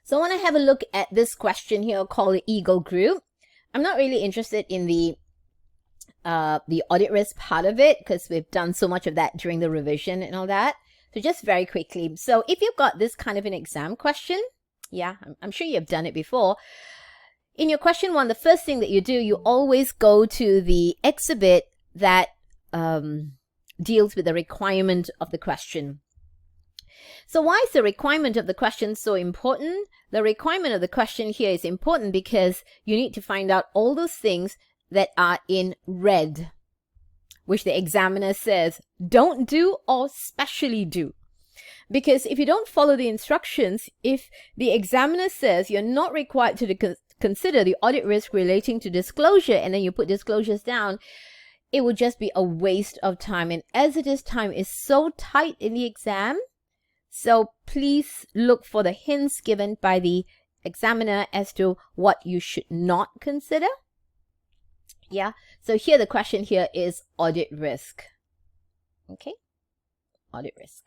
So I want to have a look at this question here called the Eagle Group. I'm not really interested in the audit risk part of it because we've done so much of that during the revision and all that. So just very quickly. So if you've got this kind of an exam question, yeah, I'm sure you've done it before. In your question one, the first thing that you do, you always go to the exhibit that deals with the requirement of the question. So why is the requirement of the question so important? The requirement of the question here is important because you need to find out all those things that are in red, which the examiner says don't do or specially do. Because if you don't follow the instructions, if the examiner says you're not required to consider the audit risk relating to disclosure, and then you put disclosures down, it would just be a waste of time. And as it is, time is so tight in the exam, so please look for the hints given by the examiner as to what you should not consider. Yeah, so here the question here is audit risk. Okay, audit risk.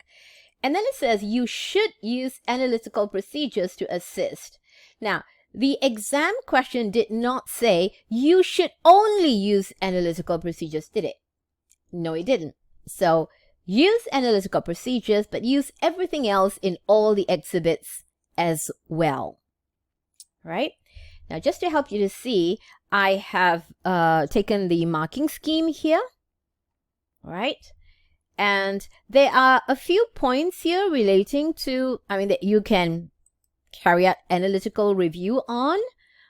And then it says you should use analytical procedures to assist. Now, the exam question did not say you should only use analytical procedures, did it? No, it didn't. So use analytical procedures, but use everything else in all the exhibits as well. Right? Now, just to help you to see, I have taken the marking scheme here. All right? And there are a few points here relating to, that you can carry out analytical review on,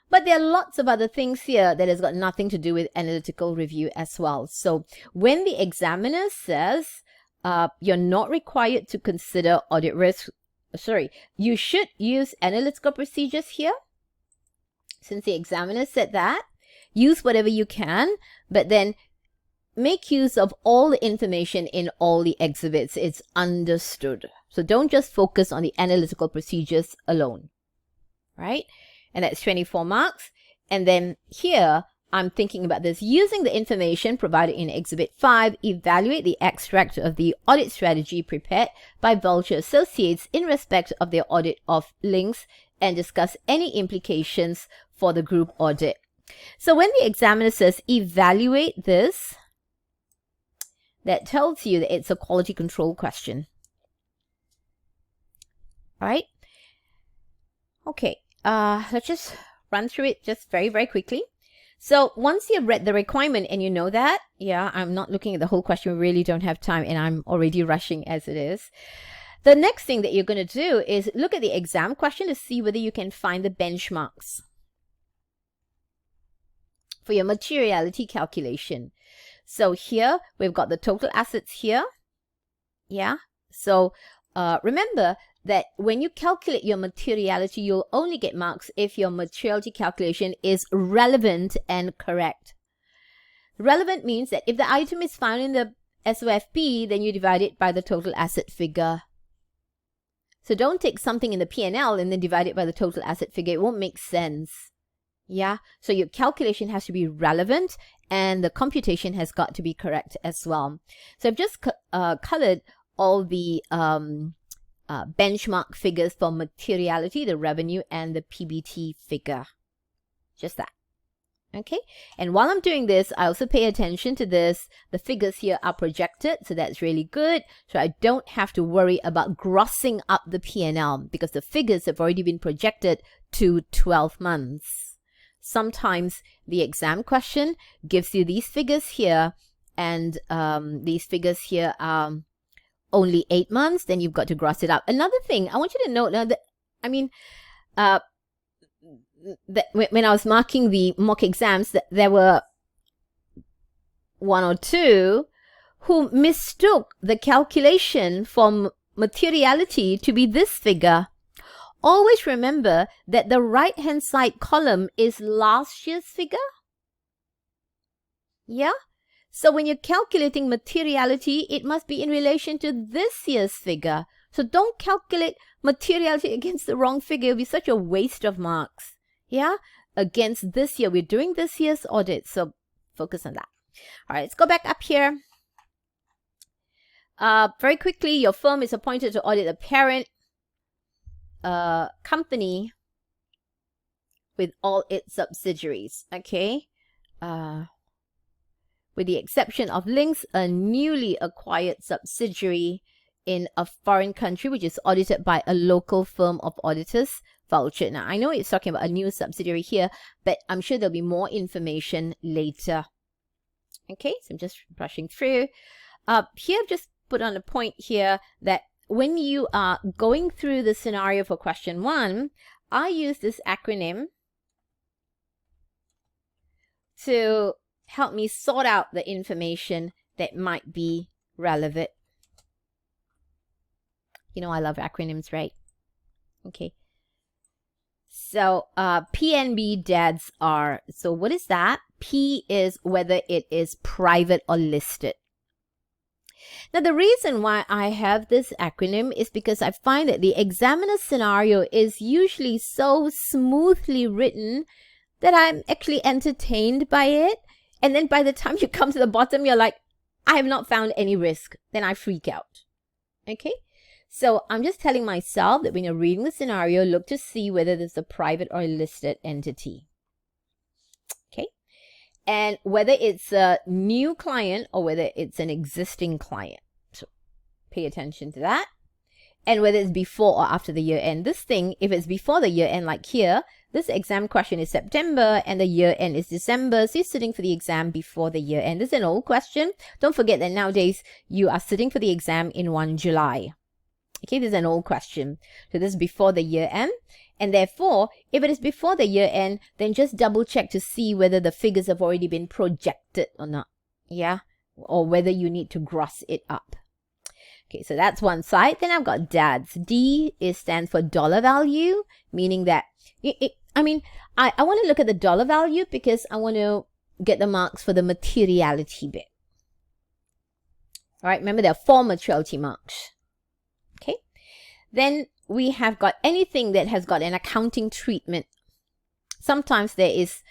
but there are lots of other things here that has got nothing to do with analytical review as well. So when the examiner says you're not required to consider audit risk, you should use analytical procedures here. Since the examiner said that, use whatever you can, but then make use of all the information in all the exhibits. It's understood. So don't just focus on the analytical procedures alone, right? And that's 24 marks. And then here, I'm thinking about this. Using the information provided in Exhibit 5, evaluate the extract of the audit strategy prepared by Vulture Associates in respect of their audit of links and discuss any implications for the group audit. So when the examiner says evaluate this, that tells you that it's a quality control question. All right. Okay. Let's just run through it just very, very quickly. So once you've read the requirement and you know that, yeah, I'm not looking at the whole question. We really don't have time and I'm already rushing as it is. The next thing that you're going to do is look at the exam question to see whether you can find the benchmarks for your materiality calculation. So here we've got the total assets here. Yeah. So remember that when you calculate your materiality, you'll only get marks if your materiality calculation is relevant and correct. Relevant means that if the item is found in the SOFP, then you divide it by the total asset figure. So don't take something in the P&L and then divide it by the total asset figure. It won't make sense. Yeah, so your calculation has to be relevant and the computation has got to be correct as well. So I've just colored all the benchmark figures for materiality, the revenue, and the PBT figure. Just that. Okay, and while I'm doing this, I also pay attention to this. The figures here are projected, so that's really good. So I don't have to worry about grossing up the P&L because the figures have already been projected to 12 months. Sometimes the exam question gives you these figures here, and these figures here are only 8 months, then you've got to gross it up. Another thing I want you to note now that, that when I was marking the mock exams, that there were one or two who mistook the calculation from materiality to be this figure. Always remember that the right-hand side column is last year's figure. Yeah? So when you're calculating materiality, it must be in relation to this year's figure. So don't calculate materiality against the wrong figure. It will be such a waste of marks. Yeah? Against this year. We're doing this year's audit. So focus on that. All right, let's go back up here. Very quickly, your firm is appointed to audit the parent company with all its subsidiaries, okay? With the exception of links, a newly acquired subsidiary in a foreign country, which is audited by a local firm of auditors, voucher. Now, I know it's talking about a new subsidiary here, but I'm sure there'll be more information later. Okay, so I'm just brushing through. Here, I've just put on a point here that when you are going through the scenario for question 1, I use this acronym to help me sort out the information that might be relevant. You know I love acronyms, right? Okay. So PNB DADs are, so what is that? P is whether it is private or listed. Now, the reason why I have this acronym is because I find that the examiner scenario is usually so smoothly written that I'm actually entertained by it. And then by the time you come to the bottom, you're like, I have not found any risk. Then I freak out. Okay? So I'm just telling myself that when you're reading the scenario, look to see whether there's a private or listed entity. Okay? And whether it's a new client or whether it's an existing client. So pay attention to that. And whether it's before or after the year end. This thing, if it's before the year end, like here, this exam question is September and the year end is December. So you're sitting for the exam before the year end. This is an old question. Don't forget that nowadays you are sitting for the exam in 1 July. Okay, this is an old question. So this is before the year end. And therefore, if it is before the year end, then just double check to see whether the figures have already been projected or not. Yeah, or whether you need to gross it up. Okay, so that's one side. Then I've got DADs. D stands for dollar value, meaning that, I want to look at the dollar value because I want to get the marks for the materiality bit. All right, remember there are 4 materiality marks. Okay, then we have got anything that has got an accounting treatment. Sometimes there is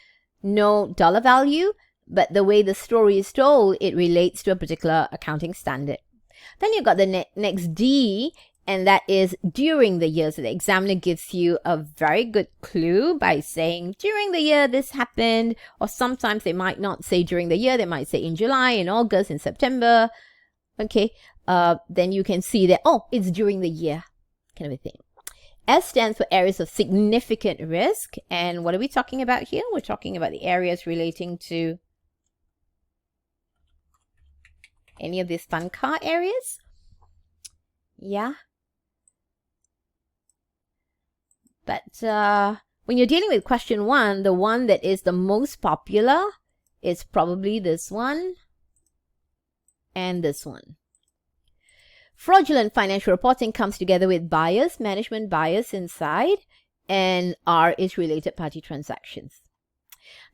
no dollar value, but the way the story is told, it relates to a particular accounting standard. Then you've got the next D, and that is during the year. So the examiner gives you a very good clue by saying during the year this happened, or sometimes they might not say during the year, they might say in July, in August, in September. Okay, then you can see that, oh, it's during the year, kind of a thing. S stands for areas of significant risk. And what are we talking about here? We're talking about the areas relating to any of these fun car areas. Yeah. But when you're dealing with question 1, the one that is the most popular is probably this one and this one. Fraudulent financial reporting comes together with bias, management bias inside, and R is related party transactions.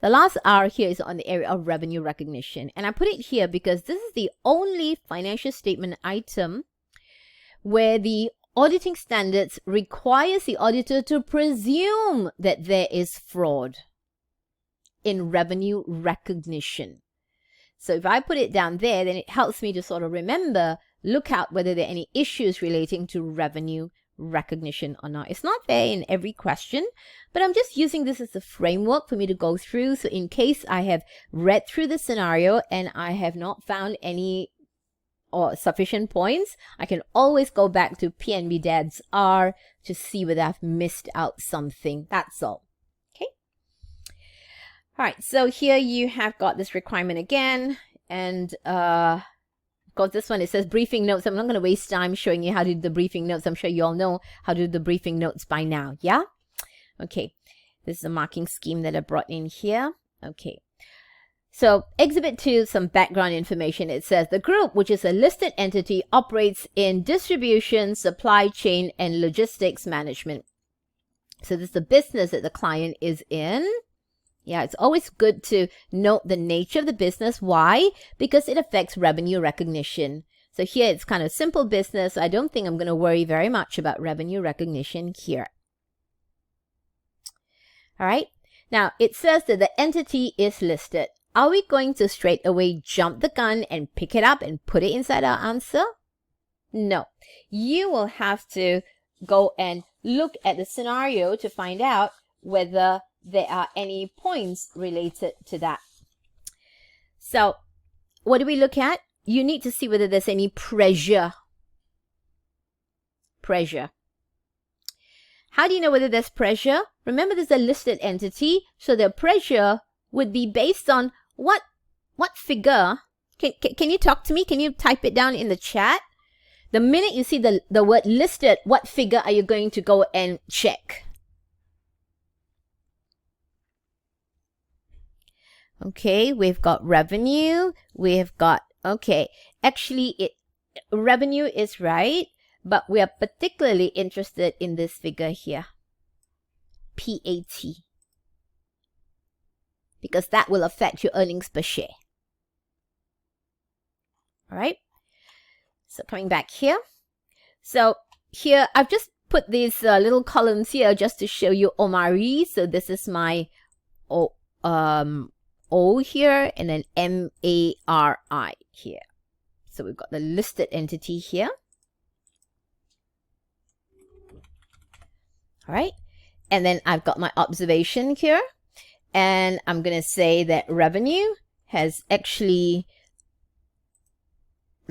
The last R here is on the area of revenue recognition. And I put it here because this is the only financial statement item where the auditing standards requires the auditor to presume that there is fraud in revenue recognition. So if I put it down there, then it helps me to sort of remember, look out whether there are any issues relating to revenue recognition or not. It's not there in every question, but I'm just using this as a framework for me to go through. So in case I have read through the scenario and I have not found any or sufficient points, I can always go back to PNB DADs R to see whether I've missed out something. That's all. Okay. All right. So here you have got this requirement again, and got this one. It says briefing notes. I'm not going to waste time showing you how to do the briefing notes. I'm sure you all know how to do the briefing notes by now. Yeah. Okay. This is a marking scheme that I brought in here. Okay. So Exhibit 2, some background information. It says the group, which is a listed entity, operates in distribution, supply chain, and logistics management. So this is the business that the client is in. Yeah, it's always good to note the nature of the business. Why? Because it affects revenue recognition. So here it's kind of simple business. I don't think I'm going to worry very much about revenue recognition here. All right. Now, it says that the entity is listed. Are we going to straight away jump the gun and pick it up and put it inside our answer? No. You will have to go and look at the scenario to find out whether there are any points related to that. So what do we look at? You need to see whether there's any pressure. Pressure. How do you know whether there's pressure? Remember, there's a listed entity, so the pressure would be based on what figure. Can you talk to me? Can you type it down in the chat? The minute you see the word listed, what figure are you going to go and check? Okay, we've got revenue. We've got, okay, actually revenue is right, but we are particularly interested in this figure here, PAT, because that will affect your earnings per share. All right. So coming back here. So here, I've just put these little columns here just to show you Omari. So this is my O here, and then MARI here. So we've got the listed entity here. All right. And then I've got my observation here. And I'm going to say that revenue has actually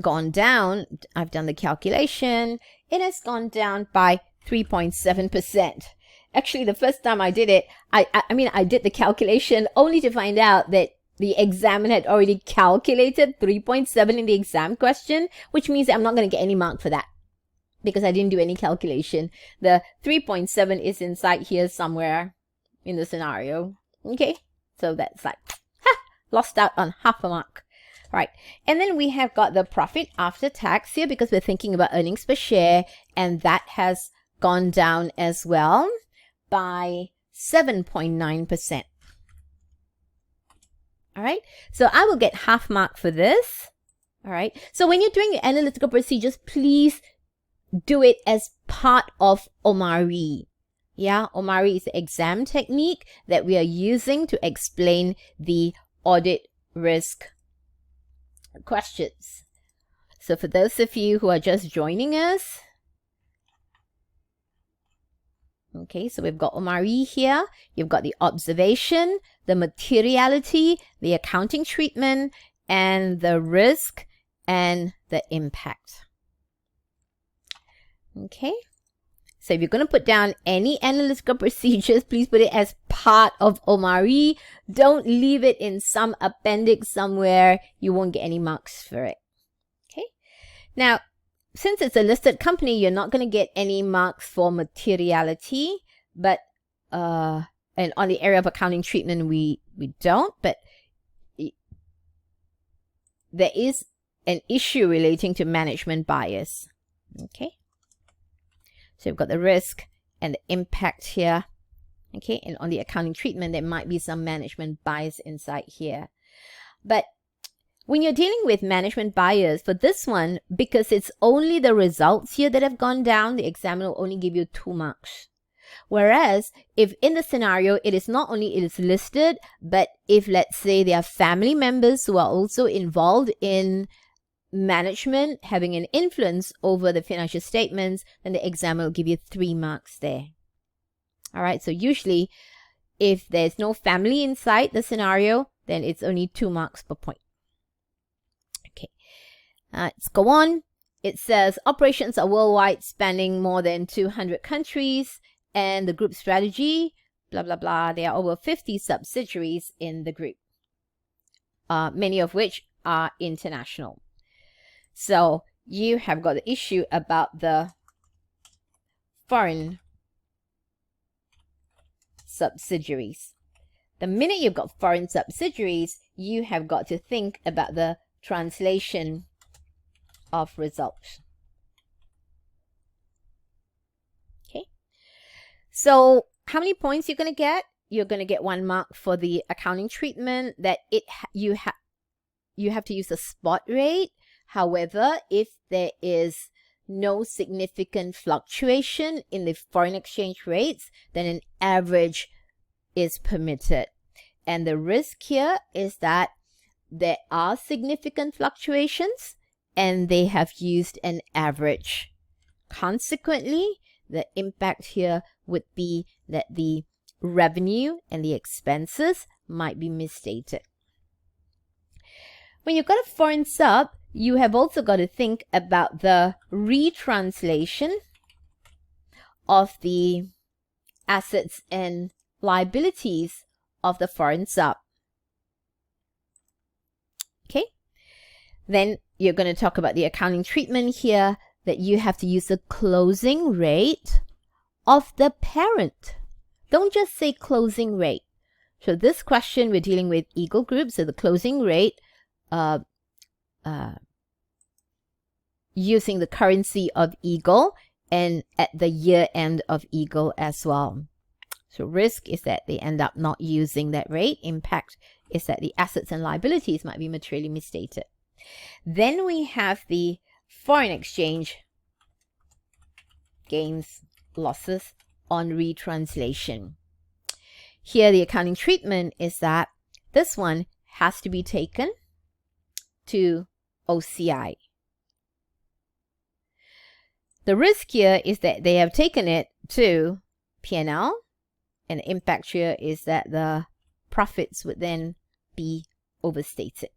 gone down. I've done the calculation. It has gone down by 3.7%. Actually, the first time I did it, I did the calculation only to find out that the examiner had already calculated 3.7 in the exam question, which means I'm not going to get any mark for that because I didn't do any calculation. The 3.7 is inside here somewhere in the scenario. Okay, so that's like, lost out on half a mark. Right, and then we have got the profit after tax here because we're thinking about earnings per share, and that has gone down as well by 7.9%. All right, so I will get half mark for this. All right, so when you're doing your analytical procedures, please do it as part of Omari. Yeah, Omari is the exam technique that we are using to explain the audit risk questions. So for those of you who are just joining us, okay, so we've got Omari here. You've got the observation, the materiality, the accounting treatment, and the risk and the impact. Okay, so if you're going to put down any analytical procedures, please put it as part of Omari. Don't leave it in some appendix somewhere. You won't get any marks for it. Okay. Now, since it's a listed company, you're not going to get any marks for materiality, but and on the area of accounting treatment, we don't, but there is an issue relating to management bias. Okay. So we've got the risk and the impact here. Okay, and on the accounting treatment, there might be some management bias inside here. But when you're dealing with management bias, for this one, because it's only the results here that have gone down, the examiner will only give you 2 marks. Whereas, if in the scenario, it is not only it is listed, but if, let's say, there are family members who are also involved in management, having an influence over the financial statements, then the examiner will give you 3 marks there. All right, so usually if there's no family inside the scenario, then it's only 2 marks per point. Okay, let's go on. It says operations are worldwide, spanning more than 200 countries, and the group strategy, blah, blah, blah. There are over 50 subsidiaries in the group, many of which are international. So you have got the issue about the foreign subsidiaries. The minute you've got foreign subsidiaries, you have got to think about the translation of results. Okay. So how many points you're going to get? You're going to get 1 mark for the accounting treatment that you have to use a spot rate. However, if there is no significant fluctuation in the foreign exchange rates, then an average is permitted. And the risk here is that there are significant fluctuations and they have used an average. Consequently, the impact here would be that the revenue and the expenses might be misstated. When you've got a foreign sub, you have also got to think about the retranslation of the assets and liabilities of the foreign sub. Okay, then you're going to talk about the accounting treatment here, that you have to use the closing rate of the parent. Don't just say closing rate. So this question, we're dealing with Eagle Group, so the closing rate using the currency of Eagle and at the year end of Eagle as well. So risk is that they end up not using that rate. Impact is that the assets and liabilities might be materially misstated. Then we have the foreign exchange gains, losses on retranslation. Here the accounting treatment is that this one has to be taken to OCI. The risk here is that they have taken it to P&L, and the impact here is that the profits would then be overstated.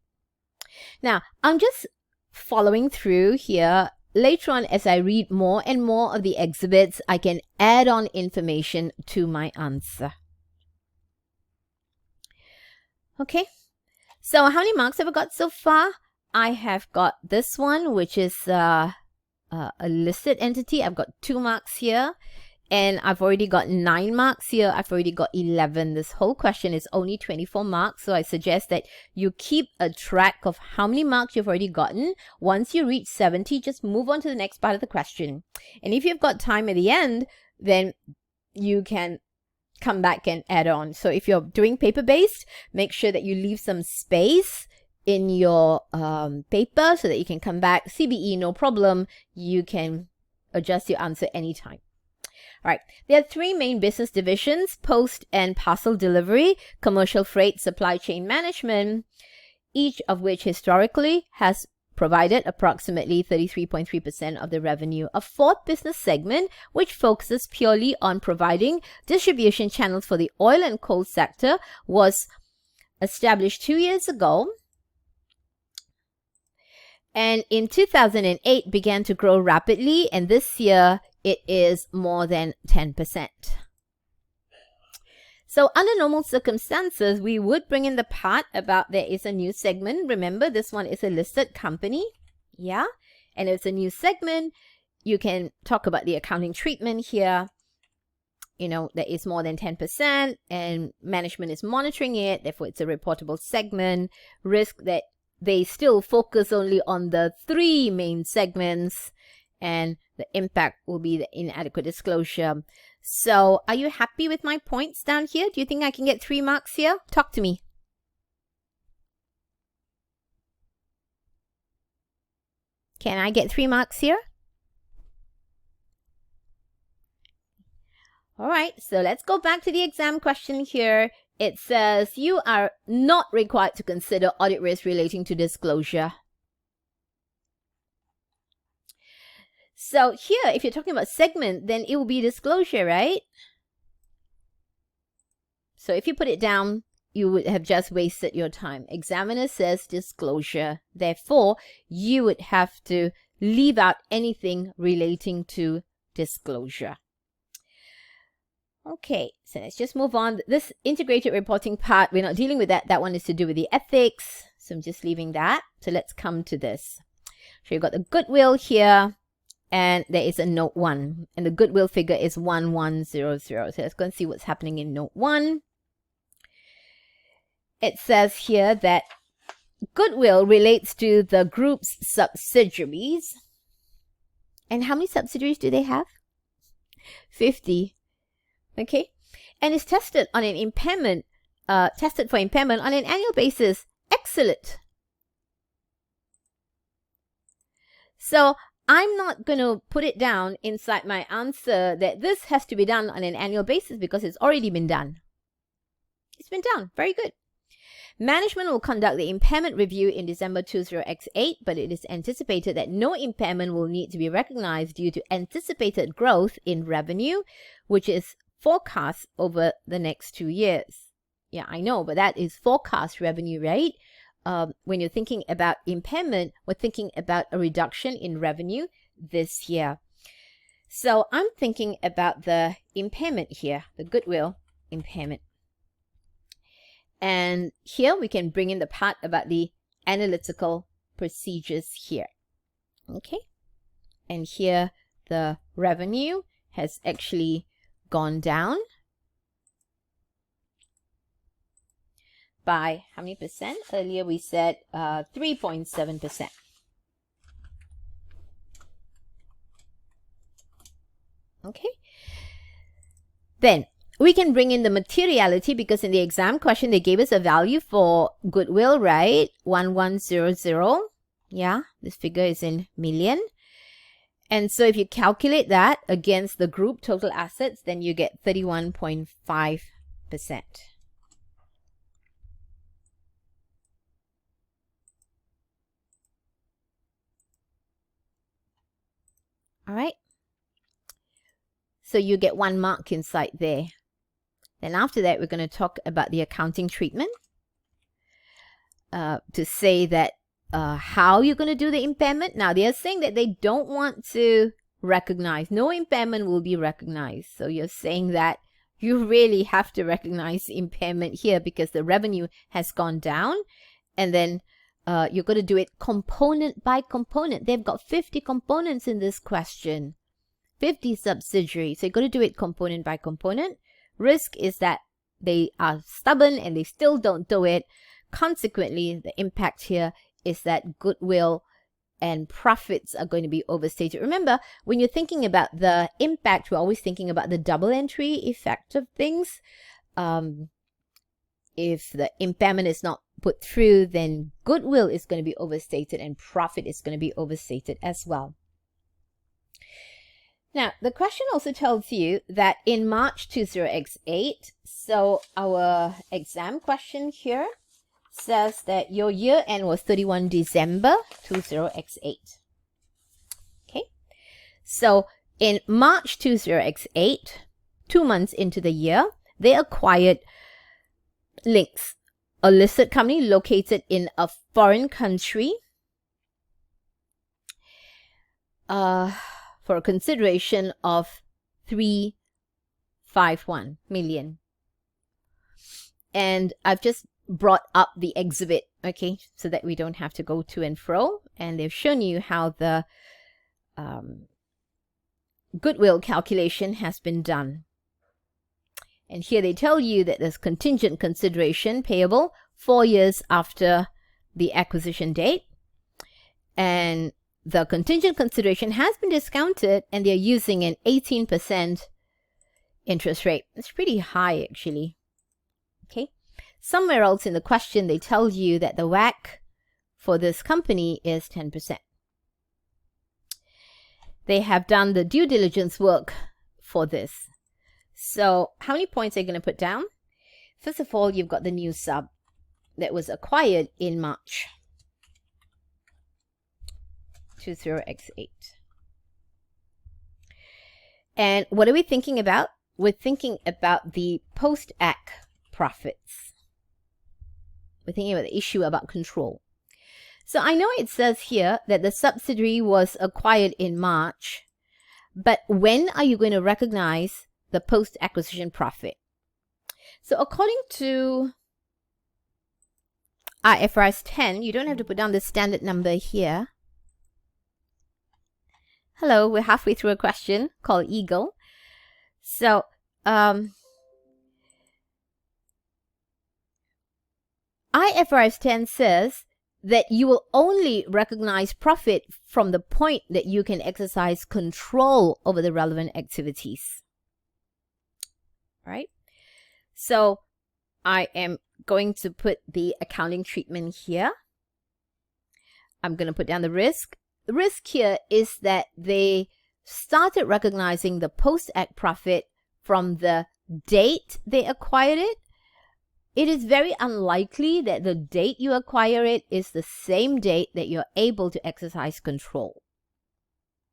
Now, I'm just following through here. Later on, as I read more and more of the exhibits, I can add on information to my answer. Okay, so how many marks have I got so far? I have got this one, which is a listed entity. I've got 2 marks here, and I've already got 9 marks here. I've already got 11. This whole question is only 24 marks, so I suggest that you keep a track of how many marks you've already gotten. Once you reach 70, just move on to the next part of the question. And if you've got time at the end, then you can come back and add on. So if you're doing paper-based, make sure that you leave some space in your paper so that you can come back. CBE, no problem. You can adjust your answer anytime. All right, there are 3 main business divisions: post and parcel delivery, commercial freight, supply chain management, each of which historically has provided approximately 33.3% of the revenue. A 4th business segment, which focuses purely on providing distribution channels for the oil and coal sector, was established 2 years ago, and in 2008 began to grow rapidly, and this year it is more than 10%. So under normal circumstances, we would bring in the part about there is a new segment. Remember, this one is a listed company. Yeah. And it's a new segment. You can talk about the accounting treatment here. You know, there is more than 10% and management is monitoring it. Therefore, it's a reportable segment. Risk that they still focus only on the 3 main segments, and the impact will be the inadequate disclosure. So are you happy with my points down here? Do you think I can get 3 marks here? Talk to me. Can I get 3 marks here? All right, so let's go back to the exam question here. It says you are not required to consider audit risk relating to disclosure. So here, if you're talking about segment, then it will be disclosure, right? So if you put it down, you would have just wasted your time. Examiner says disclosure. Therefore, you would have to leave out anything relating to disclosure. Okay, so let's just move on. This integrated reporting part, we're not dealing with that. That one is to do with the ethics. So I'm just leaving that. So let's come to this. So you've got the goodwill here, and there is a note 1. And the goodwill figure is 1100. So let's go and see what's happening in note 1. It says here that goodwill relates to the group's subsidiaries. And how many subsidiaries do they have? 50. Okay, and it's tested on an impairment, tested for impairment on an annual basis. Excellent. So I'm not going to put it down inside my answer that this has to be done on an annual basis because it's already been done. It's been done. Very good. Management will conduct the impairment review in December 20X8, but it is anticipated that no impairment will need to be recognized due to anticipated growth in revenue, which is forecast over the next 2 years. Yeah, I know, but that is forecast revenue, right? When you're thinking about impairment, we're thinking about a reduction in revenue this year. So I'm thinking about the impairment here, the goodwill impairment. And here we can bring in the part about the analytical procedures here. Okay. And here the revenue has actually gone down by how many percent? Earlier we said 3.7%. Okay. Then we can bring in the materiality, because in the exam question they gave us a value for goodwill, right? 1100. Yeah, this figure is in million. And so if you calculate that against the group total assets, then you get 31.5%. All right. So you get 1 mark inside there. Then after that, we're going to talk about the accounting treatment to say that how you're going to do the impairment. Now, they are saying that they don't want to recognize. No impairment will be recognized. So you're saying that you really have to recognize impairment here because the revenue has gone down. And then you're going to do it component by component. They've got 50 components in this question. 50 subsidiaries. So you're going to do it component by component. Risk is that they are stubborn and they still don't do it. Consequently, the impact here is that goodwill and profits are going to be overstated. Remember, when you're thinking about the impact, we're always thinking about the double entry effect of things. If the impairment is not put through, then goodwill is going to be overstated and profit is going to be overstated as well. Now, the question also tells you that in March 20X8, so our exam question here says that your year end was 31 December 20X8. Okay, so in March 20X8, 2 months into the year, they acquired Links, a listed company located in a foreign country, for a consideration of 351 million. And I've just brought up the exhibit, okay, so that we don't have to go to and fro. And they've shown you how the goodwill calculation has been done. And here they tell you that there's contingent consideration payable 4 years after the acquisition date. And the contingent consideration has been discounted and they're using an 18% interest rate. It's pretty high, actually. Okay. Somewhere else in the question, they tell you that the WACC for this company is 10%. They have done the due diligence work for this. So how many points are you going to put down? First of all, you've got the new sub that was acquired in March 20X8. And what are we thinking about? We're thinking about the post-AC profits. We're thinking about the issue about control. So I know it says here that the subsidiary was acquired in March, but when are you going to recognize the post-acquisition profit? So according to IFRS 10, you don't have to put down the standard number here. Hello, we're halfway through a question called Eagle. So, IFRS 10 says that you will only recognize profit from the point that you can exercise control over the relevant activities. Right? So, I am going to put the accounting treatment here. I'm going to put down the risk. The risk here is that they started recognizing the post-AC profit from the date they acquired it. It is very unlikely that the date you acquire it is the same date that you're able to exercise control.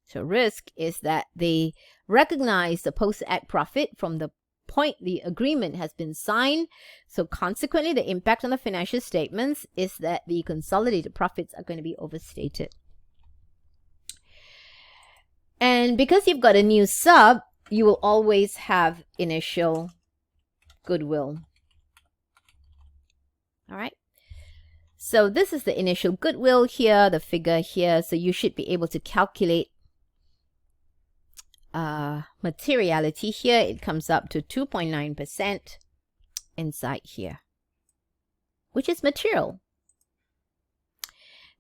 So risk is that they recognize the post-AC profit from the point the agreement has been signed. So consequently, the impact on the financial statements is that the consolidated profits are going to be overstated. And because you've got a new sub, you will always have initial goodwill. All right. So this is the initial goodwill here, the figure here. So you should be able to calculate materiality here. It comes up to 2.9% inside here, which is material.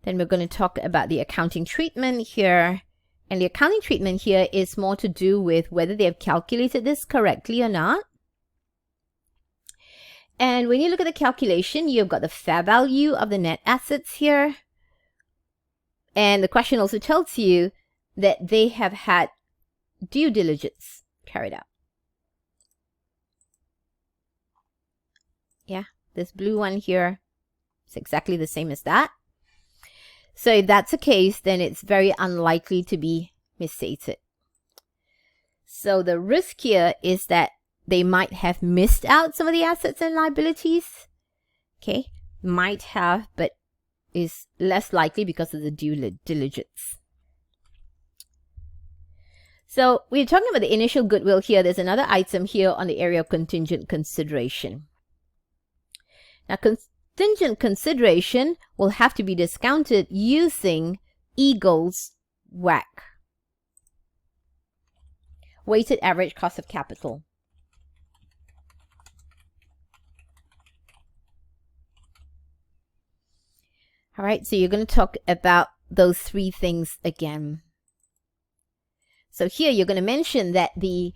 Then we're going to talk about the accounting treatment here. And the accounting treatment here is more to do with whether they have calculated this correctly or not. And when you look at the calculation, you've got the fair value of the net assets here. And the question also tells you that they have had due diligence carried out. Yeah, this blue one here is exactly the same as that. So if that's the case, then it's very unlikely to be misstated. So the risk here is that they might have missed out some of the assets and liabilities. Okay, might have, but is less likely because of the due diligence. So we're talking about the initial goodwill here. There's another item here on the area of contingent consideration. Now, contingent consideration will have to be discounted using Eagle's WACC, weighted average cost of capital. All right, so you're going to talk about those three things again. So here you're going to mention that the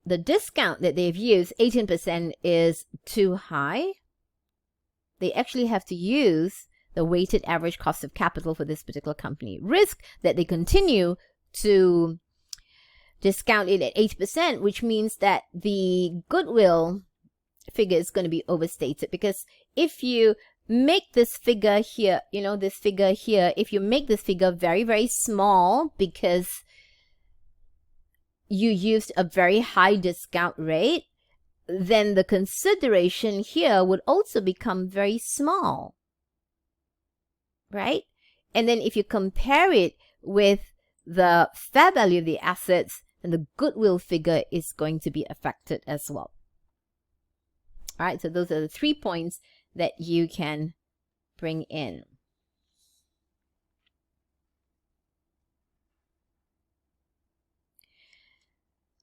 discount that they've used, 18%, is too high. They actually have to use the weighted average cost of capital for this particular company. Risk that they continue to discount it at 8%, which means that the goodwill figure is going to be overstated, because if you make this figure here, this figure here, if you make this figure very, very small because you used a very high discount rate, then the consideration here would also become very small, right? And then if you compare it with the fair value of the assets, then the goodwill figure is going to be affected as well. All right, so those are the 3 points that you can bring in.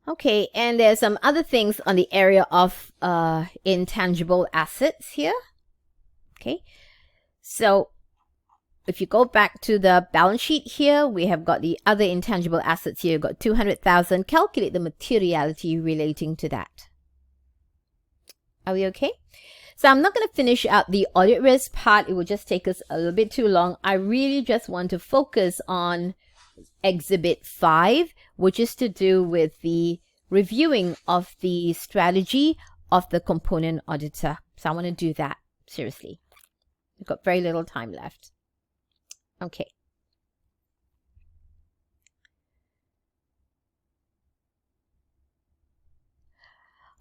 Okay, and there's some other things on the area of intangible assets here. Okay, so if you go back to the balance sheet here, we have got the other intangible assets here. You've got 200,000. Calculate the materiality relating to that. Are we okay? So I'm not going to finish out the audit risk part. It will just take us a little bit too long. I really just want to focus on Exhibit 5, which is to do with the reviewing of the strategy of the component auditor. So I want to do that, seriously. We've got very little time left. Okay.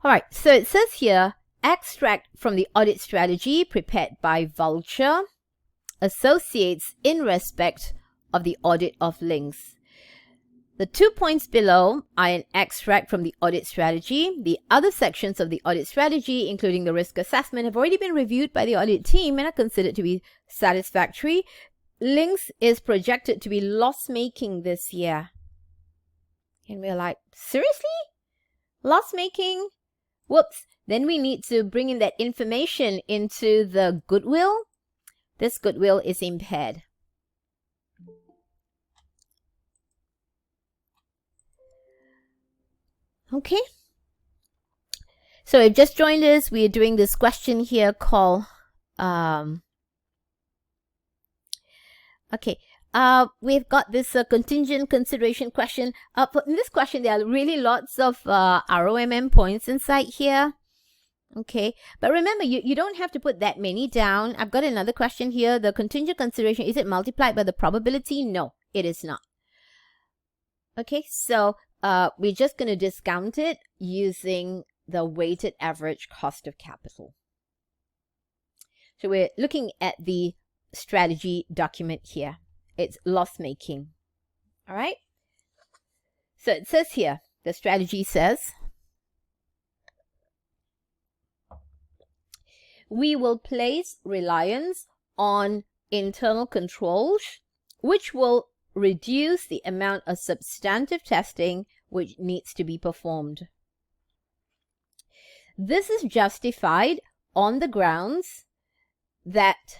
All right, so it says here, extract from the audit strategy prepared by Vulture, associates in respect of the audit of links. The 2 points below are an extract from the audit strategy. The other sections of the audit strategy, including the risk assessment, have already been reviewed by the audit team and are considered to be satisfactory. Links is projected to be loss-making this year. And we're like, seriously? Loss-making? Whoops. Then we need to bring in that information into the goodwill. This goodwill is impaired. Okay. So if just joined us, we are doing this question here called we've got this contingent consideration question. In this question, there are really lots of ROMM points inside here. Okay, but remember, you don't have to put that many down. I've got another question here. The contingent consideration, is it multiplied by the probability? No, it is not. Okay, so we're just going to discount it using the weighted average cost of capital. So we're looking at the strategy document here. It's loss-making. All right? So it says here, the strategy says, we will place reliance on internal controls, which will reduce the amount of substantive testing which needs to be performed. This is justified on the grounds that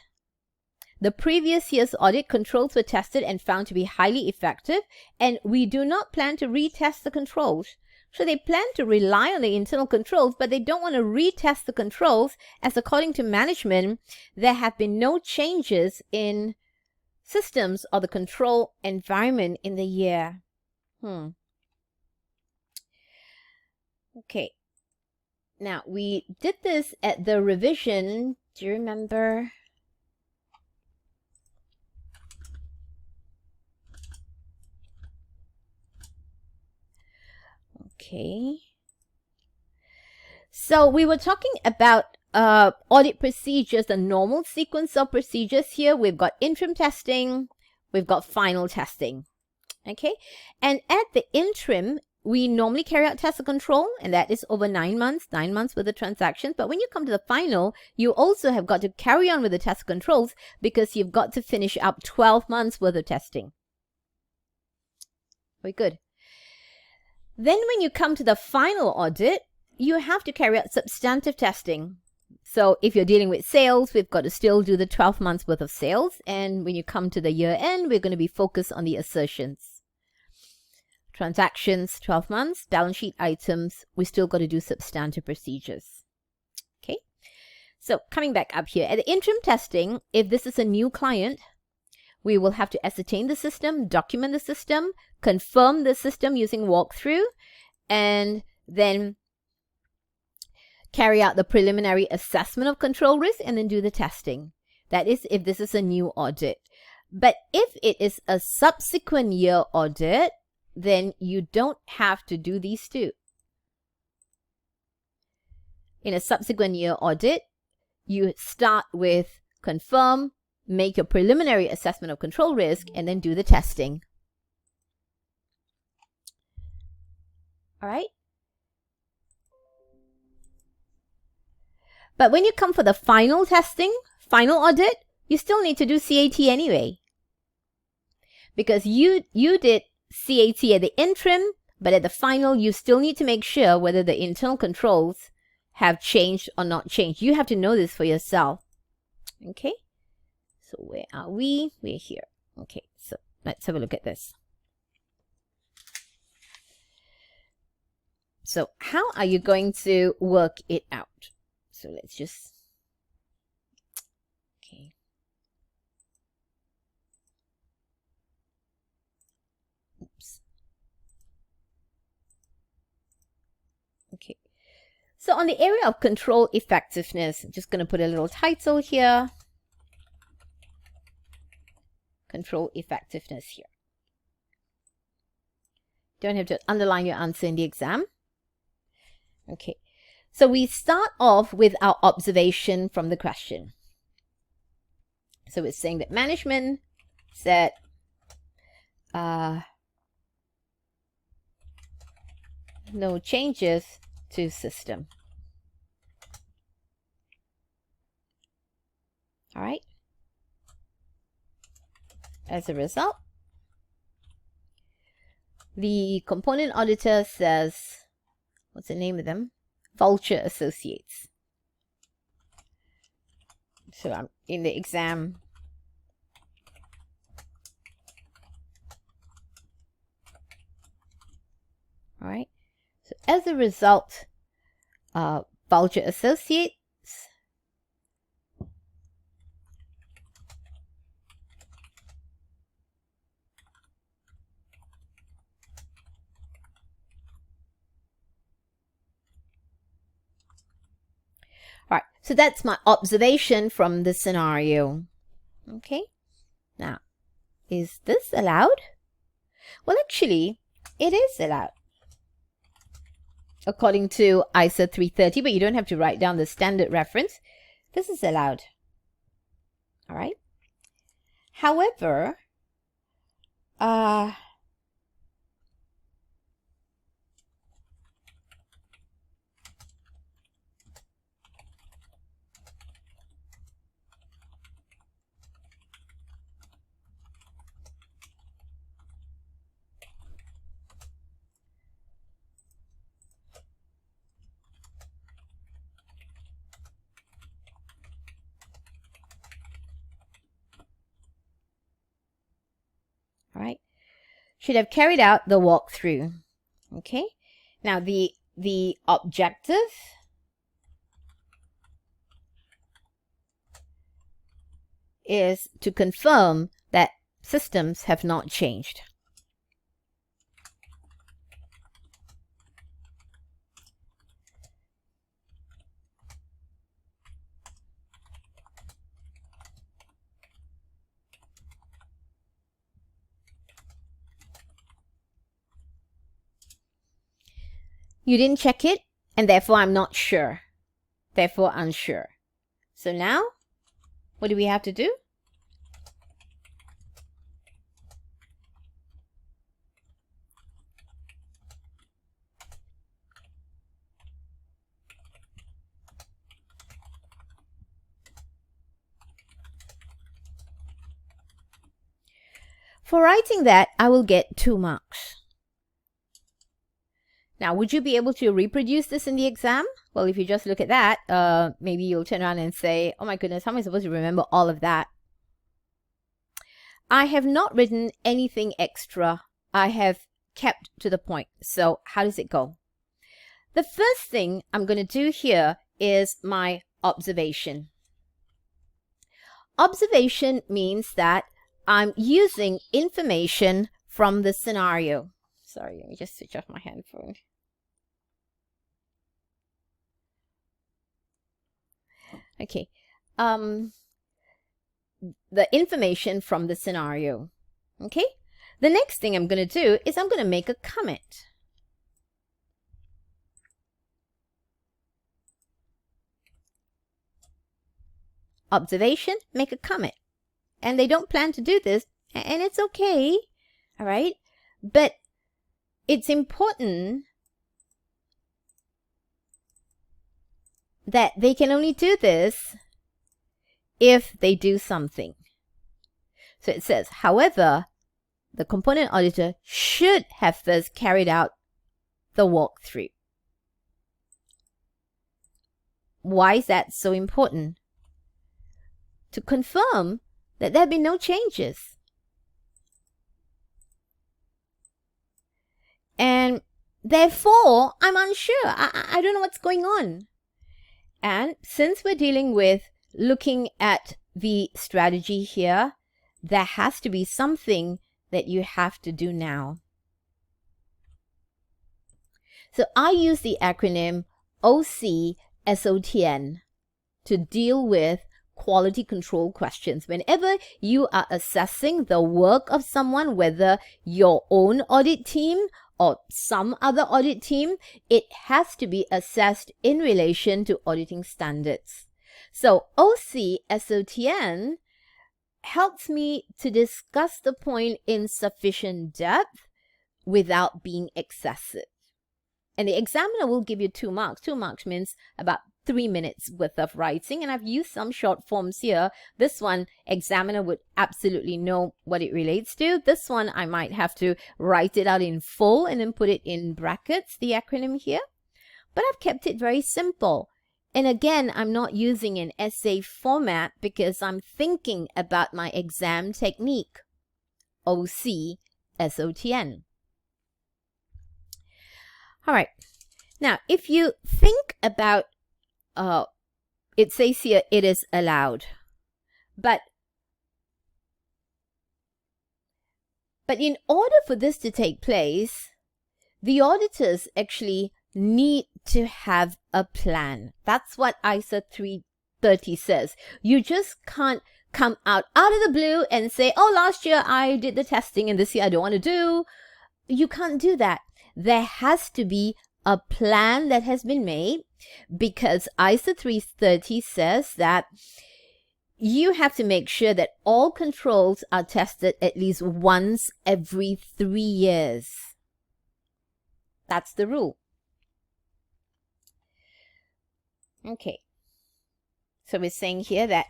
the previous year's audit controls were tested and found to be highly effective, and we do not plan to retest the controls. So they plan to rely on the internal controls, but they don't want to retest the controls, as according to management, there have been no changes in systems or the control environment in the year. Okay. Now, we did this at the revision. Do you remember? Okay. So we were talking about audit procedures, the normal sequence of procedures here. We've got interim testing, we've got final testing. Okay. And at the interim, we normally carry out test of control, and that is over 9 months with the transactions. But when you come to the final, you also have got to carry on with the test of controls because you've got to finish up 12 months worth of testing. Very good. Then when you come to the final audit, you have to carry out substantive testing. So if you're dealing with sales, we've got to still do the 12 months worth of sales. And when you come to the year end, we're going to be focused on the assertions. Transactions, 12 months, balance sheet items, we still got to do substantive procedures. Okay. So coming back up here, at the interim testing, if this is a new client, we will have to ascertain the system, document the system, confirm the system using walkthrough, and then carry out the preliminary assessment of control risk and then do the testing. That is if this is a new audit. But if it is a subsequent year audit, then you don't have to do these two. In a subsequent year audit, you start with confirm, make your preliminary assessment of control risk, and then do the testing. All right? But when you come for the final testing, final audit, you still need to do CAT anyway. Because you did CAT at the interim, but at the final, you still need to make sure whether the internal controls have changed or not changed. You have to know this for yourself. Okay? So where are we? We're here. Okay, so let's have a look at this. So how are you going to work it out? So let's just, okay. Oops. Okay. So on the area of control effectiveness, I'm just going to put a little title here. Control effectiveness here. Don't have to underline your answer in the exam. Okay. So we start off with our observation from the question. So it's saying that management said no changes to system. All right. As a result, the component auditor says, what's the name of them? Vulture Associates. So I'm in the exam. All right. So as a result, Vulture Associates Right, so that's my observation from the scenario. Okay, now, is this allowed? Well, actually, it is allowed. according to ISA 330, but you don't have to write down the standard reference. This is allowed. All right. However, all right, should have carried out the walkthrough. Okay. Now the objective is to confirm that systems have not changed. You didn't check it, and therefore I'm not sure. Therefore unsure. So now, what do we have to do? For writing that, I will get 2 marks. Now, would you be able to reproduce this in the exam? Well, if you just look at that, maybe you'll turn around and say, oh my goodness, how am I supposed to remember all of that? I have not written anything extra. I have kept to the point. So how does it go? The first thing I'm going to do here is my observation. Observation means that I'm using information from the scenario. Sorry, let me just switch off my handphone. Okay. The information from the scenario. Okay. The next thing I'm going to do is I'm going to make a comment. Observation, make a comment. And they don't plan to do this, and it's okay. All right. But it's important that they can only do this if they do something. So it says, however, the component auditor should have first carried out the walkthrough. Why is that so important? To confirm that there have been no changes. And therefore, I'm unsure. I don't know what's going on. And since we're dealing with looking at the strategy here, there has to be something that you have to do now. So I use the acronym OCSOTN to deal with quality control questions. Whenever you are assessing the work of someone, whether your own audit team or some other audit team, it has to be assessed in relation to auditing standards. So OCSOTN helps me to discuss the point in sufficient depth without being excessive. And the examiner will give you 2 marks. 2 marks means about 3 minutes worth of writing, and I've used some short forms here. This one, examiner would absolutely know what it relates to. This one, I might have to write it out in full and then put it in brackets, the acronym here. But I've kept it very simple. And again, I'm not using an essay format because I'm thinking about my exam technique. OCSOTN. All right. Now, if you think about it says here it is allowed, but in order for this to take place, the auditors actually need to have a plan. That's what ISA 330 says. You just can't come out of the blue and say, oh, last year I did the testing and this year I don't want to do. You can't do that. There has to be a plan that has been made, because ISO 330 says that you have to make sure that all controls are tested at least once every 3 years. That's the rule. Okay. So we're saying here that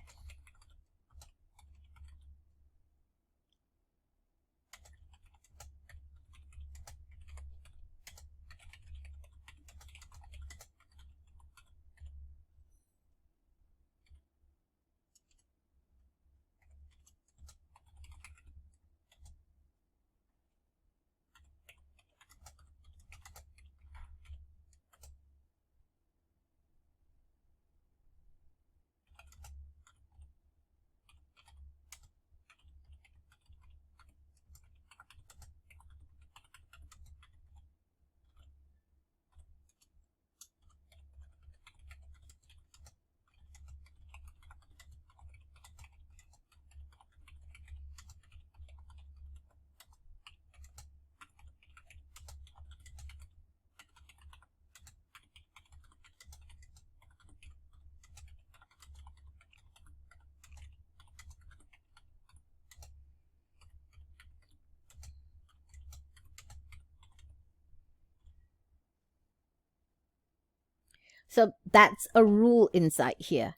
so that's a rule inside here.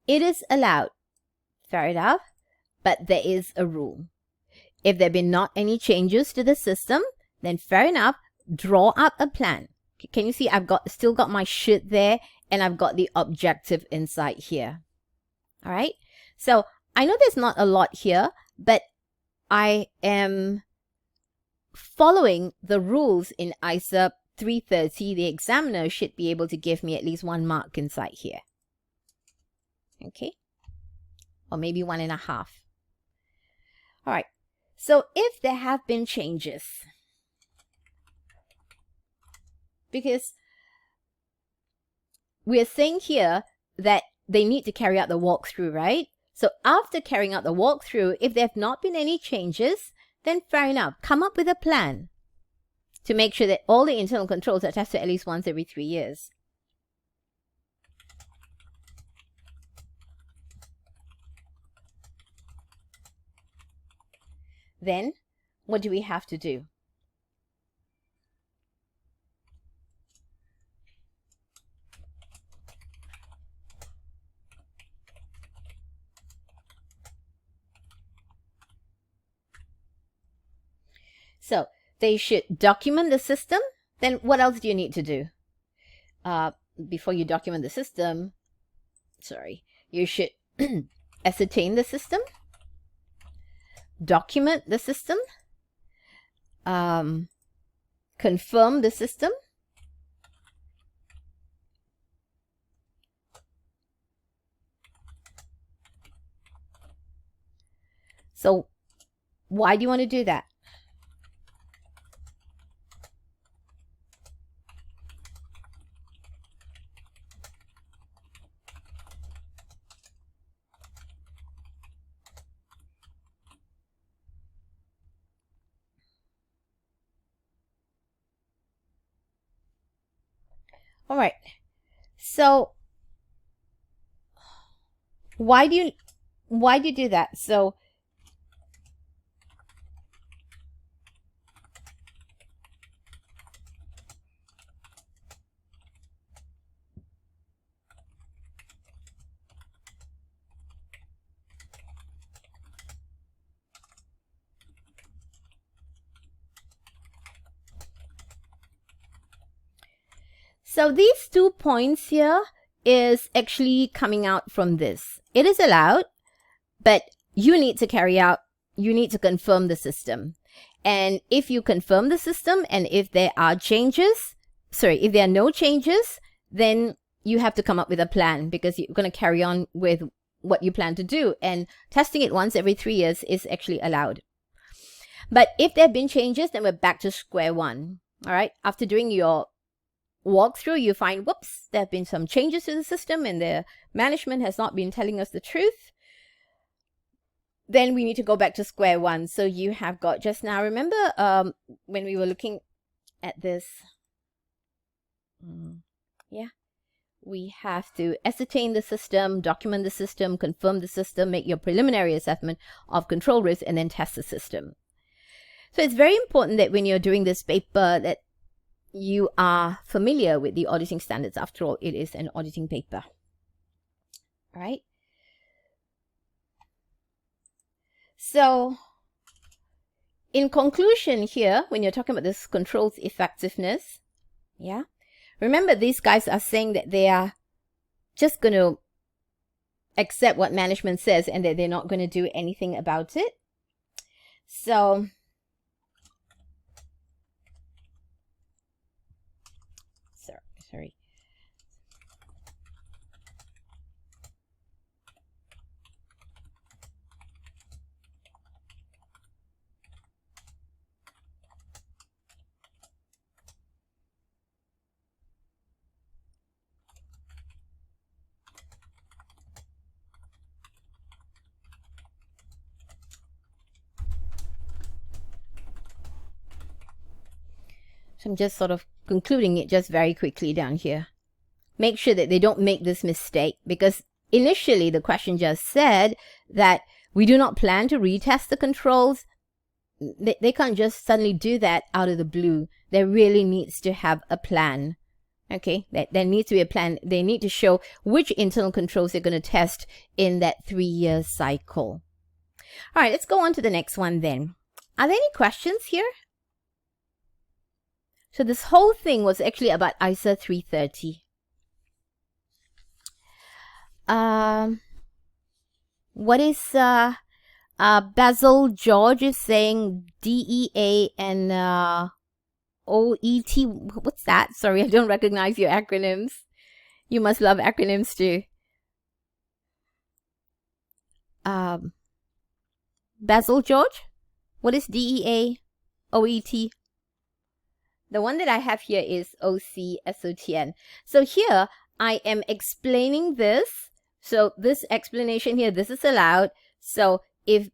It is allowed, fair enough, but there is a rule. If there have been not any changes to the system, then fair enough, draw up a plan. Can you see I've still got my should there, and I've got the objective inside here. All right. So I know there's not a lot here, but I am following the rules in ISO 330. The examiner should be able to give me at least 1 mark inside here. Okay. Or maybe 1.5. All right. So if there have been changes, because we're saying here that they need to carry out the walkthrough, right? So after carrying out the walkthrough, if there have not been any changes, then fair enough, come up with a plan to make sure that all the internal controls are tested at least once every 3 years. Then, what do we have to do? So, they should document the system. Then what else do you need to do? Before you document the system, you should ascertain the system, document the system, confirm the system, so why do you want to do that? All right. So why do you do that? So these 2 points here is actually coming out from this. It is allowed, but you need to confirm the system. And if you confirm the system, and if there are no changes, then you have to come up with a plan, because you're going to carry on with what you plan to do. And testing it once every 3 years is actually allowed. But if there have been changes, then we're back to square one. All right. After doing your walkthrough, you find, whoops, there have been some changes to the system and the management has not been telling us the truth. Then we need to go back to square one. So you have got just now, remember when we were looking at this, Yeah. We have to ascertain the system, document the system, confirm the system, make your preliminary assessment of control risk, and then test the system. So it's very important that when you're doing this paper that you are familiar with the auditing standards. After all, it is an auditing paper. All right. So in conclusion here, when you're talking about this controls effectiveness, yeah, remember these guys are saying that they are just going to accept what management says and that they're not going to do anything about it. So sorry. So I'm just sort of concluding it just very quickly down here. Make sure that they don't make this mistake, because initially the question just said that we do not plan to retest the controls. They can't just suddenly do that out of the blue. There really needs to have a plan. Okay, there needs to be a plan. They need to show which internal controls they're going to test in that 3-year cycle. All right, let's go on to the next one then. Are there any questions here? So this whole thing was actually about ISA 330. What is Basil George is saying DEA and OET? What's that? Sorry, I don't recognize your acronyms. You must love acronyms too. Basil George, what is DEA, OET? The one that I have here is OCSOTN. So here I am explaining this. So this explanation here, this is allowed. So if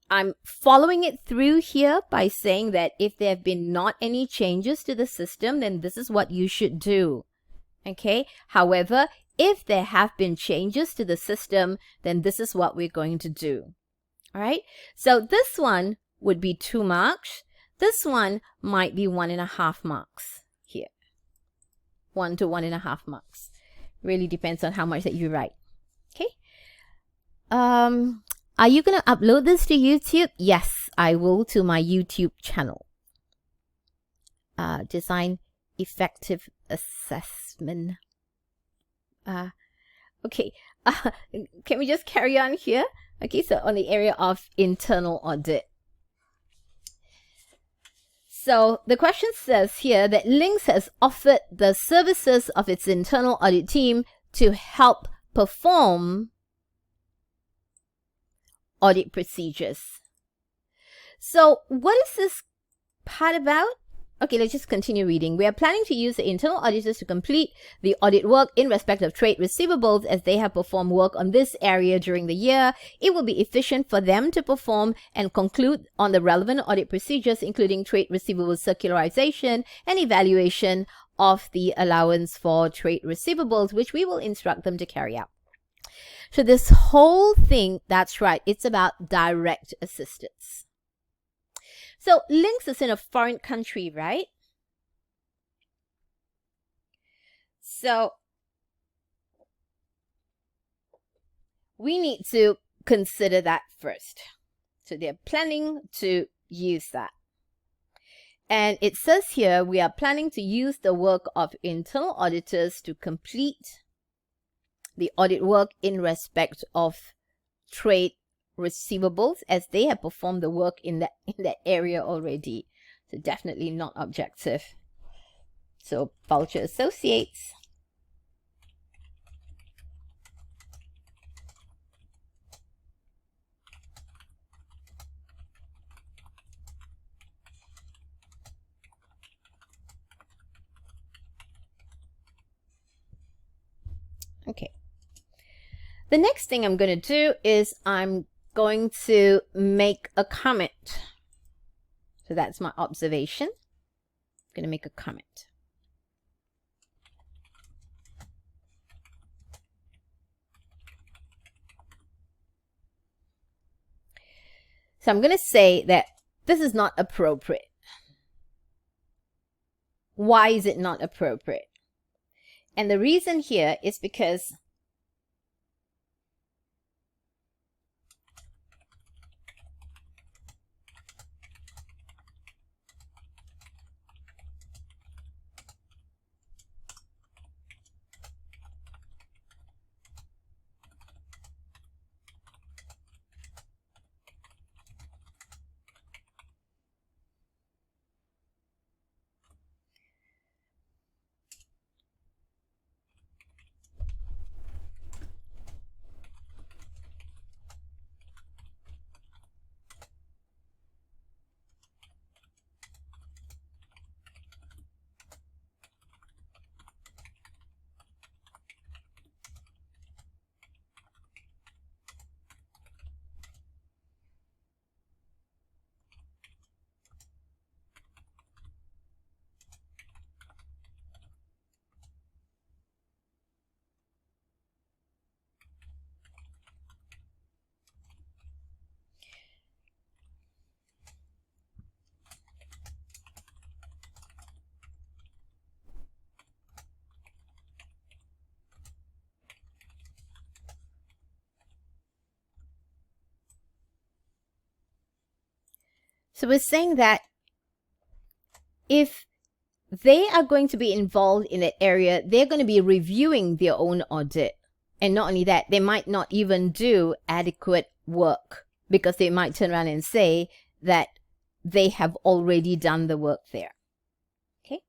I'm following it through here by saying that if there have been not any changes to the system, then this is what you should do. Okay. However, if there have been changes to the system, then this is what we're going to do. All right. So this one would be 2 marks. This one might be 1.5 marks here. 1 to 1.5 marks. Really depends on how much that you write. Okay. Are you going to upload this to YouTube? Yes, I will, to my YouTube channel. Design effective assessment. Okay. Can we just carry on here? Okay, so on the area of internal audit. So the question says here that Links has offered the services of its internal audit team to help perform audit procedures. So what is this part about? Okay, let's just continue reading. We are planning to use the internal auditors to complete the audit work in respect of trade receivables, as they have performed work on this area during the year. It will be efficient for them to perform and conclude on the relevant audit procedures, including trade receivables circularization and evaluation of the allowance for trade receivables, which we will instruct them to carry out. So this whole thing, that's right, it's about direct assistance. So Links is in a foreign country, right? So we need to consider that first. So they're planning to use that. And it says here, we are planning to use the work of internal auditors to complete the audit work in respect of trade receivables, as they have performed the work in that area already. So definitely not objective. So Vulture Associates. Okay. The next thing I'm going to do is I'm going to make a comment. So that's my observation. I'm going to make a comment. So I'm going to say that this is not appropriate. Why is it not appropriate? And the reason here is because so we're saying that if they are going to be involved in that area, they're going to be reviewing their own audit. And not only that, they might not even do adequate work because they might turn around and say that they have already done the work there. Okay.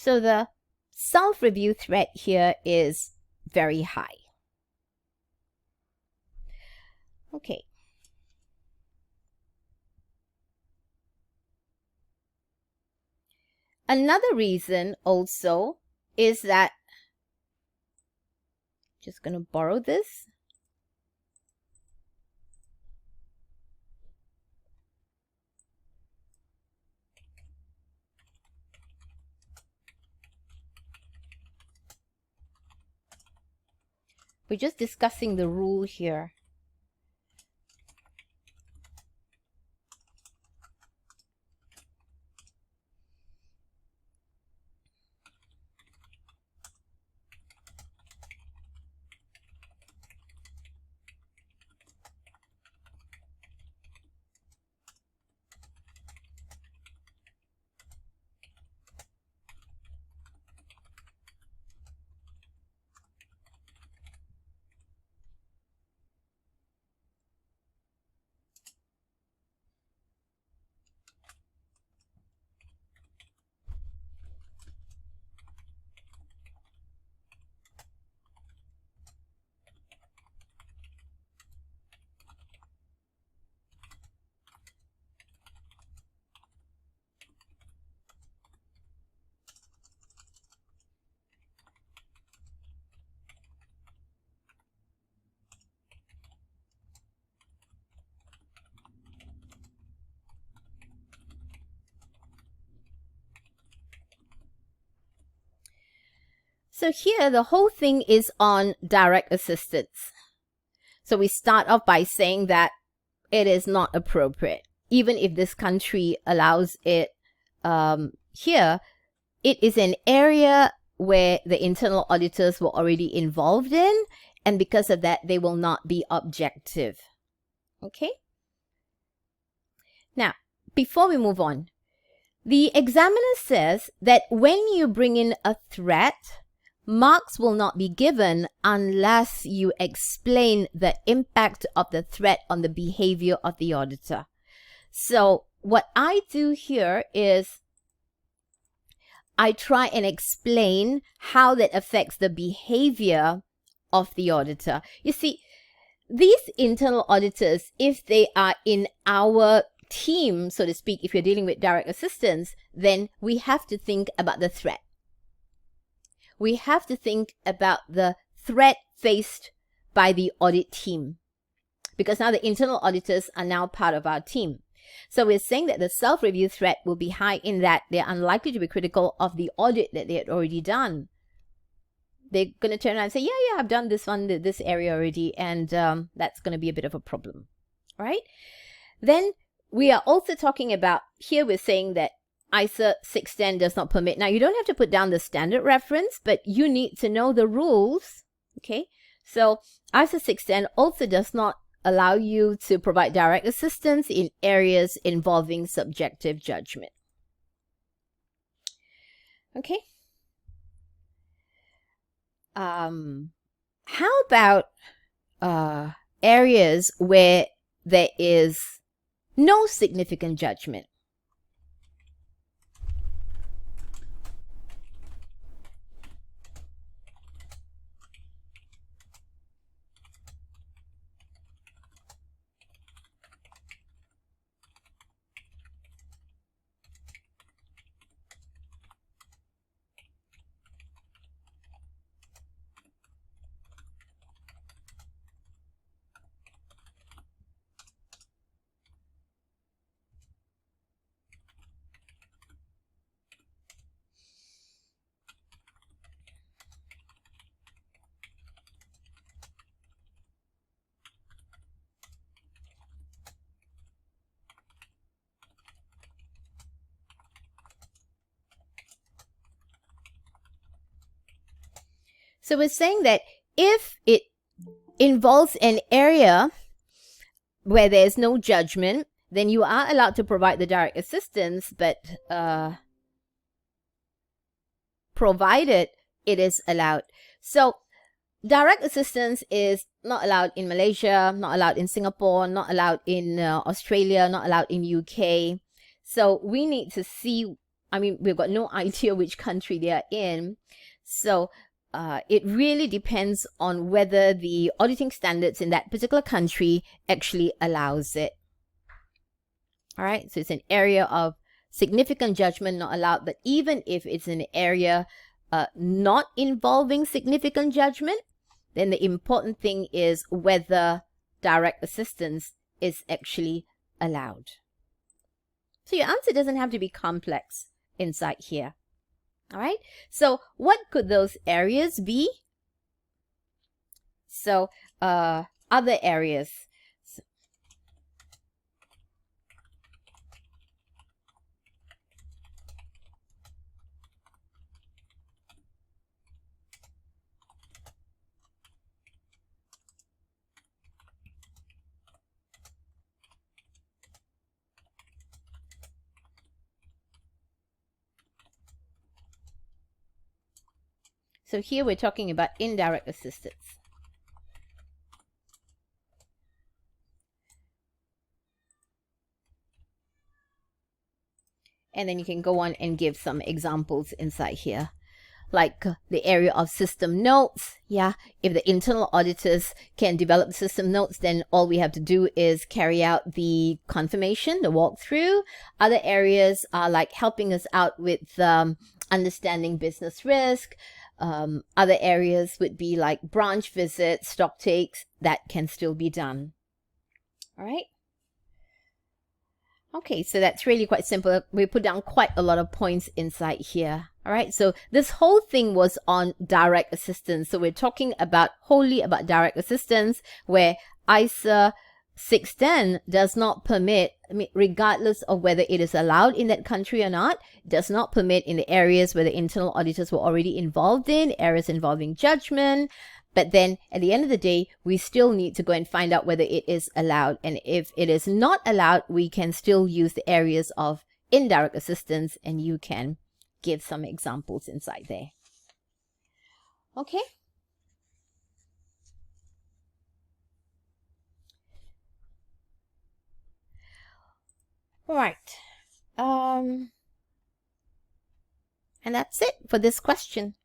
So the self-review threat here is very high. Okay. Another reason also is that, just going to borrow this. We're just discussing the rule here. So here, the whole thing is on direct assistance. So we start off by saying that it is not appropriate. Even if this country allows it here, it is an area where the internal auditors were already involved in, and because of that, they will not be objective. Okay? Now, before we move on, the examiner says that when you bring in a threat, marks will not be given unless you explain the impact of the threat on the behavior of the auditor. So what I do here is I try and explain how that affects the behavior of the auditor. You see, these internal auditors, if they are in our team, so to speak, if you're dealing with direct assistants, then we have to think about the threat. We have to think about the threat faced by the audit team, because now the internal auditors are now part of our team. So we're saying that the self-review threat will be high in that they're unlikely to be critical of the audit that they had already done. They're going to turn around and say, yeah, I've done this one, this area already, and that's going to be a bit of a problem, right? Then we are also talking about, here we're saying that ACCA 610 does not permit. Now, you don't have to put down the standard reference, but you need to know the rules, okay? So ACCA 610 also does not allow you to provide direct assistance in areas involving subjective judgment. Okay. How about areas where there is no significant judgment? So we're saying that if it involves an area where there's no judgment, then you are allowed to provide the direct assistance, but provided it is allowed. So direct assistance is not allowed in Malaysia, not allowed in Singapore, not allowed in Australia, not allowed in UK. So we need to see, I mean, we've got no idea which country they are in. So it really depends on whether the auditing standards in that particular country actually allows it. All right, so it's an area of significant judgment not allowed, but even if it's an area not involving significant judgment, then the important thing is whether direct assistance is actually allowed. So your answer doesn't have to be complex inside here. All right, so what could those areas be? So other areas. So here we're talking about indirect assistance. And then you can go on and give some examples inside here. Like the area of system notes. Yeah, if the internal auditors can develop the system notes, then all we have to do is carry out the confirmation, the walkthrough. Other areas are like helping us out with understanding business risk. Other areas would be like branch visits, stock takes, that can still be done. All right. Okay, so that's really quite simple. We put down quite a lot of points inside here. All right, so this whole thing was on direct assistance. So we're talking about wholly about direct assistance, where ACCA 610 does not permit, I mean, regardless of whether it is allowed in that country or not, does not permit in the areas where the internal auditors were already involved in, areas involving judgment. But then at the end of the day, we still need to go and find out whether it is allowed. And if it is not allowed, we can still use the areas of indirect assistance, and you can give some examples inside there. Okay. All right. And that's it for this question.